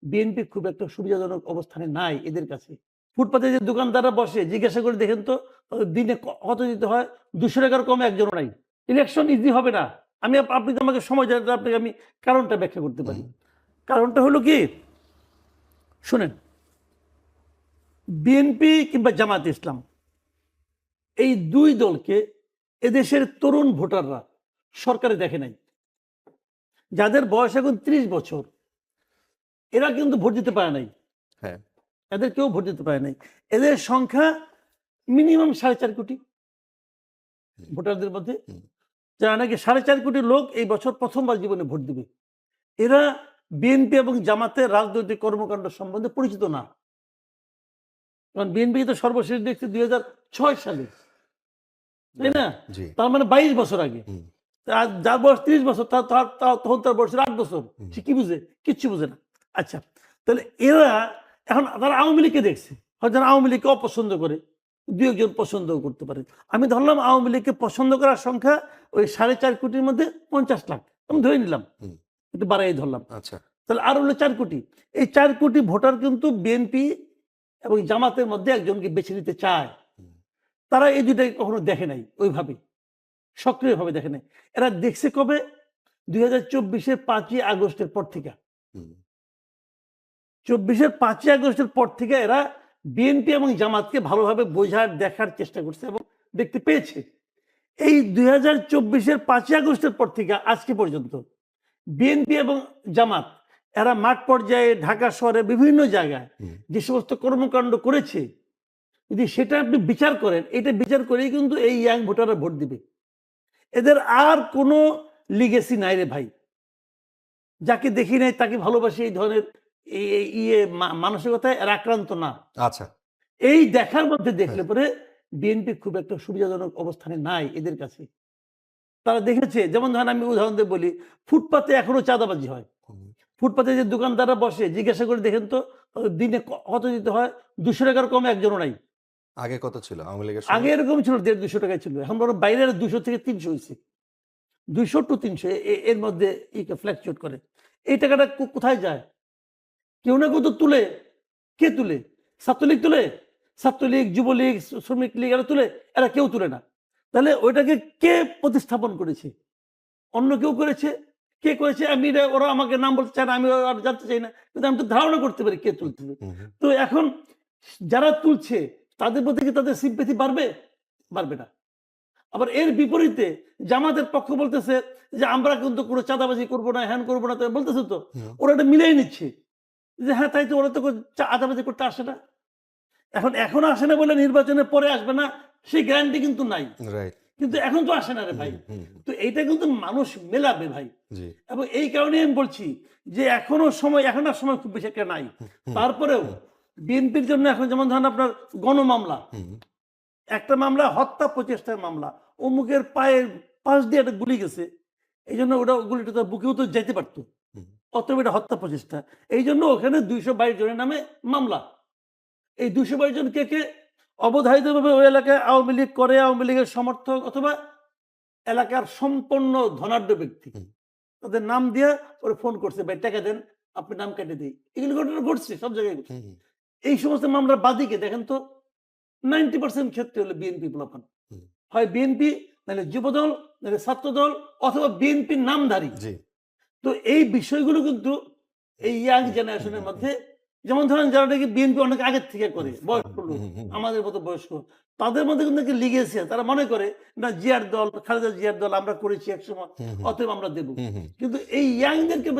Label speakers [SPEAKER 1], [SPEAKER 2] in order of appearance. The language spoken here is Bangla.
[SPEAKER 1] বিএনপি খুব একটা সুবিধাজনক অবস্থানে নাই এদের কাছে। ফুটপাতে যে দোকানদাররা বসে জিজ্ঞাসা করে দেখেন তো দিনে কত দিতে হয়? ২০০ টাকার কম একজনও নাই। ইলেকশন ইজি হবে না। আপনি তো আমাকে সময় দেন, আপনাকে আমি কারণটা ব্যাখ্যা করতে পারি। কারণটা হলো কি? শুনেন, বিএনপি কিংবা জামায়াতে ইসলাম এই ২ দলকে এদেশের তরুণ ভোটাররা সরকারে দেখে নাই। যাদের বয়স এখন ৩০ বছর এরা কিন্তু ভোট দিতে পারে নাই।
[SPEAKER 2] হ্যাঁ,
[SPEAKER 1] এদের কেউ ভোট দিতে পারে নাই। এদের সংখ্যা মিনিমাম ৪.৫ কোটি ভোটারদের মধ্যে, যারা নাকি ৪.৫ কোটি লোক এই বছর প্রথমবার জীবনে ভোট দিবে। এরা বিএনপি এবং জামাতের রাজনৈতিক কর্মকাণ্ড সম্বন্ধে পরিচিত না। কারণ বিএনপি তো সর্বশেষ দেখছি ২০০৬ সালে, তাই না?
[SPEAKER 2] জি।
[SPEAKER 1] তার মানে ২২ বছর আগে। আর যার বয়স ৩০ বছর তখন তার বয়স ৮ বছর। সে কি বুঝে? কিচ্ছু বুঝে না। আচ্ছা, তাহলে এরা এখন তারা আওয়ামী লীগকে দেখছে, হয়তো যারা আওয়ামী লীগকে অপছন্দ করে, ২-১ জন পছন্দও করতে পারে। আমি ধরলাম আওয়ামী লীগকে পছন্দ করার সংখ্যা ওই ৪.৫ কোটির মধ্যে ৫০ লাখ আমি ধরে নিলাম, একটু বাড়াই ধরলাম।
[SPEAKER 2] আচ্ছা,
[SPEAKER 1] তাহলে আর হলো ৪ কোটি। এই ৪ কোটি ভোটার কিন্তু বিএনপি এবং জামাতের মধ্যে একজনকে বেছে নিতে চায়। তারা এই দুইটাকে কখনো দেখে নাই ওইভাবে, সক্রিয়ভাবে দেখে নাই। এরা দেখছে কবে? ২০২৪-এর ৫ই আগস্টের পর থেকে। ২৪-এর ৫ই আগস্টের পর থেকে এরা বিএনপি এবং জামাতকে ভালোভাবে বোঝার, দেখার চেষ্টা করছে এবং দেখতে পেয়েছে। এই ২০২৪-এর ৫ই আগস্টের পর থেকে আজকে পর্যন্ত বিএনপি এবং জামাত এরা মাঠ পর্যায়ে ঢাকা শহরে বিভিন্ন জায়গায় যে সমস্ত কর্মকাণ্ড করেছে, যদি সেটা আপনি বিচার করেন, এটা বিচার করেই কিন্তু এই ইয়াং ভোটাররা ভোট দিবে। এদের আর কোনো লিগেসি নাই রে ভাই। যাকে দেখি নাই তাকে ভালোবাসি, এই ধরনের মানসিকতায় এরা আক্রান্ত না।
[SPEAKER 2] আচ্ছা।
[SPEAKER 1] এই দেখার মধ্যে দেখলে পরে বিএনপি খুব একটা সুবিধাজনক অবস্থানে নাই এদের কাছে। তারা দেখেছে, যেমন ধরেন আমি উদাহরণ দিয়ে বলি, ফুটপাতে এখনো চাঁদাবাজি হয়। ফুটপাতে যে দোকানদাররা বসে জিজ্ঞাসা করে দেখেন তো দিনে কত দিতে হয়? ২০০ টাকার কম একজনও নাই।
[SPEAKER 2] আগে কত ছিল আওয়ামী লীগের
[SPEAKER 1] আগে
[SPEAKER 2] সময়?
[SPEAKER 1] এরকম ছিল ১৫০-২০০ টাকায় ছিল। এখন বরং বাইরের ২০০ থেকে ৩০০ হয়েছে। ২০০ টু ৩০০ এর মধ্যে ফ্ল্যাকচুয়েট করে। এই টাকাটা কোথায় যায়? কেউ না কেউ তো তুলে। কে তুলে? ছাত্রলীগ তুলে? ছাত্রলীগ, যুবলীগ, শ্রমিক লীগ এরা তুলে? এরা কেউ তুলে না। তাহলে ওইটাকে কে প্রতিস্থাপন করেছে? অন্য কেউ করেছে? কে করেছে? ওরা আমাকে নাম বলতে চায় না, আমি আর জানতে চাই না। কিন্তু আমি তো ধারণা করতে পারি কে তুলতেছে। তো এখন যারা তুলছে তাদের প্রতি কি তাদের সিম্প্যাথি বাড়বে? বাড়বে না। আবার এর বিপরীতে জামাতের পক্ষ বলতেছে যে আমরা কিন্তু কোনো চাঁদাবাজি করবো না, হ্যান করবো না, তো বলতেছে তো। ওরা এটা মিলিয়ে নিচ্ছে যে হ্যাঁ তাই তো, ওরা তো চাঁদাবাজি করতে আসে না। এখন আসে না বলে নির্বাচনের পরে আসবে না সেই গ্যারান্টি কিন্তু নাই।
[SPEAKER 2] রাইট।
[SPEAKER 1] কিন্তু এখন তো আসে না রে ভাই। তো এইটা কিন্তু মানুষ মেলাবে ভাই।
[SPEAKER 2] জি।
[SPEAKER 1] এবং এই কারণে আমি বলছি যে এখন আর সময় খুব বেশি একটা নাই। তারপরেও বিএনপির জন্য এখন যেমন ধরেন আপনার গণমামলা, একটা মামলা হত্যা প্রচেষ্টার মামলা, অমুকের পায়ের পাশ দিয়ে একটা গুলি গেছে, এই জন্য ওটা গুলিটা তার বুকেও তো যেতে পারতো, অতএব এটা হত্যা প্রচেষ্টা। এই জন্য ওখানে ২২২ জনের নামে মামলা। এই ২২২ জন কে অবধারিতভাবে ওই এলাকায় আওয়ামী লীগ করে, আওয়ামী লীগের সমর্থক অথবা এলাকার সম্পন্ন ধনাঢ্য ব্যক্তি, তাদের নাম দিয়ে ওরা ফোন করছে, ভাই টাকা দেন, আপনি নাম কেটে দিই। এগুলো ঘটনা ঘটছে সব জায়গায় ঘটছে। এই সমস্ত মামলার বাদীকে দেখেন তো 90% ক্ষেত্রে হলো বিএনপি পোলাপান। হয় বিএনপি, নাহলে যুবদল, নাহলে ছাত্রদল, অথবা বিএনপির নামধারী। তো এই বিষয়গুলো কিন্তু এই ইয়াং জেনারেশনের মধ্যে, যেমন ধরেন যারা নাকি বিএনপি অনেক আগের থেকে করে, বয়স্ক লোক, আমাদের মতো বয়স্ক, তাদের মধ্যে কিন্তু নাকি লিগেছে। তারা মনে করে না জিয়ার দল, খালেদা জিয়ার দল আমরা করেছি একসময়, অতএব আমরা দেব। কিন্তু এই ইয়াংদেরকে